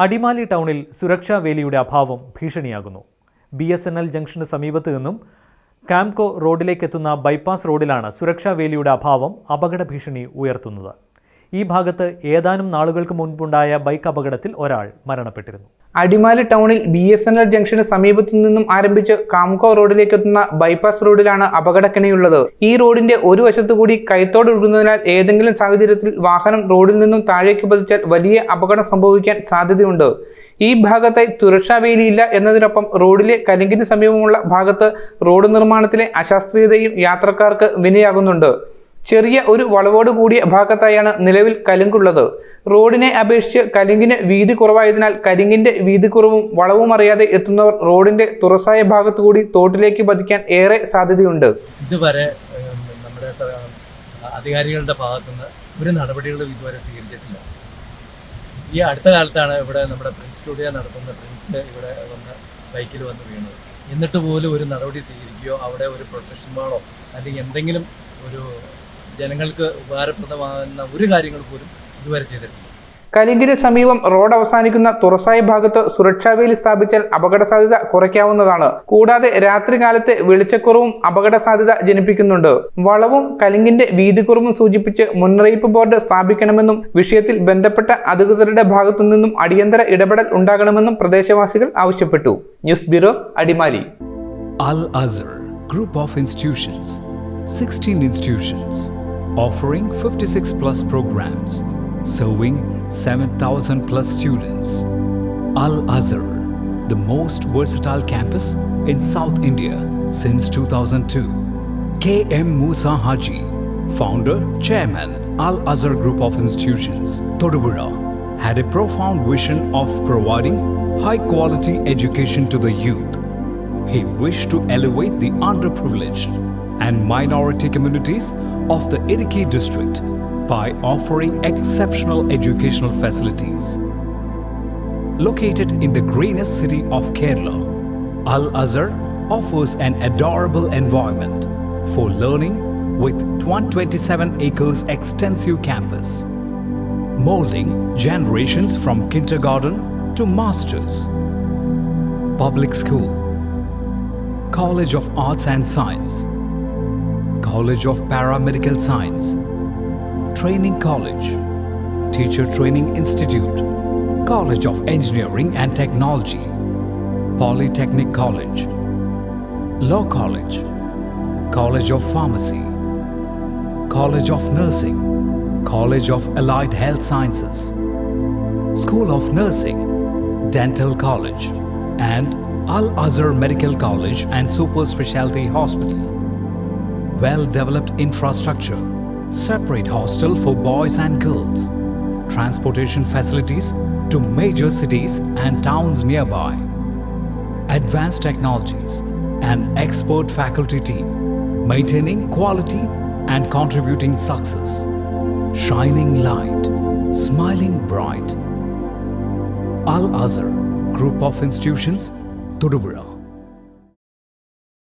അടിമാലി ടൗണിൽ സുരക്ഷാ വേലിയുടെ അഭാവം ഭീഷണിയാകുന്നു. BSNL ജംഗ്ഷന് സമീപത്ത് നിന്നും കാംകോ റോഡിലേക്കെത്തുന്ന ബൈപ്പാസ് റോഡിലാണ് സുരക്ഷാ വേലിയുടെ അഭാവം അപകട ഭീഷണി ഉയർത്തുന്നത്. ഈ ഭാഗത്ത് ഏതാനും നാളുകൾക്ക് മുൻപുണ്ടായ ബൈക്ക് അപകടത്തിൽ ഒരാൾ മരണപ്പെട്ടിരുന്നു. അടിമാലി ടൗണിൽ BSNL ജംഗ്ഷന് സമീപത്തു നിന്നും ആരംഭിച്ച് കാംകോ റോഡിലേക്കെത്തുന്ന ബൈപ്പാസ് റോഡിലാണ് അപകടക്കെണിയുള്ളത്. ഈ റോഡിന്റെ ഒരു വശത്തു കൂടി കൈത്തോട് ഒഴുകുന്നതിനാൽ ഏതെങ്കിലും സാഹചര്യത്തിൽ വാഹനം റോഡിൽ നിന്നും താഴേക്ക് പതിച്ചാൽ വലിയ അപകടം സംഭവിക്കാൻ സാധ്യതയുണ്ട്. ഈ ഭാഗത്തായി സുരക്ഷാ വേലിയില്ല എന്നതിനൊപ്പം റോഡിലെ കലുങ്കിന് സമീപമുള്ള ഭാഗത്ത് റോഡ് നിർമ്മാണത്തിലെ അശാസ്ത്രീയതയും യാത്രക്കാർക്ക് വിനയാകുന്നുണ്ട്. ചെറിയ ഒരു വളവോട് കൂടിയ ഭാഗത്തായാണ് നിലവിൽ കലുങ്കുള്ളത്. റോഡിനെ അപേക്ഷിച്ച് കലുങ്കിന് വീതി കുറവായതിനാൽ കരിങ്കിന്റെ വീതി കുറവും വളവും അറിയാതെ എത്തുന്നവർ റോഡിന്റെ തുറസായ ഭാഗത്തുകൂടി തോട്ടിലേക്ക് പതിക്കാൻ ഏറെ സാധ്യതയുണ്ട്. ഇതുവരെ നമ്മുടെ അധികാരികളുടെ ഭാഗത്തുനിന്ന് ഒരു നടപടികളും ഇതുവരെ സ്വീകരിച്ചിട്ടില്ല. ഈ അടുത്ത കാലത്താണ് ഇവിടെ നമ്മുടെ പ്രിൻസ് സ്റ്റുഡിയോ നടത്തുന്ന പ്രിൻസ് ഇവിടെ വന്ന് ബൈക്കിൽ വന്ന് വീണത്. എന്നിട്ട് പോലും ഒരു നടപടി സ്വീകരിക്കുകയോ അവിടെ ഒരു പ്രൊട്ടക്ഷൻ വാളോ അല്ലെങ്കിൽ എന്തെങ്കിലും ഒരു ജനങ്ങൾക്ക് ഉപകാരപ്രദമാകുന്ന ഒരു കാര്യങ്ങൾ പോലും ഇതുവരെ ചെയ്തിട്ടില്ല. കലുങ്കിന് സമീപം റോഡ് അവസാനിക്കുന്ന തുറസായ ഭാഗത്ത് സുരക്ഷാ വേലി സ്ഥാപിച്ചാൽ അപകട സാധ്യത കുറയ്ക്കാവുന്നതാണ്. കൂടാതെ രാത്രികാലത്തെ വെളിച്ചക്കുറവും അപകട സാധ്യത ജനിപ്പിക്കുന്നുണ്ട്. വളവും കലുങ്കിന്റെ വീതിക്കുറവും സൂചിപ്പിച്ച് മുന്നറിയിപ്പ് ബോർഡ് സ്ഥാപിക്കണമെന്നും വിഷയത്തിൽ ബന്ധപ്പെട്ട അധികൃതരുടെ ഭാഗത്തു നിന്നും അടിയന്തര ഇടപെടൽ ഉണ്ടാകണമെന്നും പ്രദേശവാസികൾ ആവശ്യപ്പെട്ടു. News bureau, Adimali. Al Azhar Group of Institutions, 16 institutions offering 56 plus programs, serving 7,000 plus students. Al Azhar, the most versatile campus in South India since 2002. K.M. Musa Haji, founder, chairman, Al Azhar Group of Institutions, Thodupuzha, had a profound vision of providing high quality education to the youth. He wished to elevate the underprivileged and minority communities of the Idukki district by offering exceptional educational facilities. Located in the greenest city of Kerala, Al Azhar offers an adorable environment for learning with 127 acres extensive campus, molding generations from kindergarten to masters. Public school, College of Arts and Science, College of Paramedical Science, Training College, Teacher Training Institute, College of Engineering and Technology, Polytechnic College, Law College, College of Pharmacy, College of Nursing, College of Allied Health Sciences, School of Nursing, Dental College, and Al Azhar Medical College and Super Specialty Hospital. Well-developed infrastructure, separate hostel for boys and girls, transportation facilities to major cities and towns nearby, advanced technologies, and expert faculty team, maintaining quality and contributing success, shining light, smiling bright. Al Azhar Group of Institutions, Thodupuzha.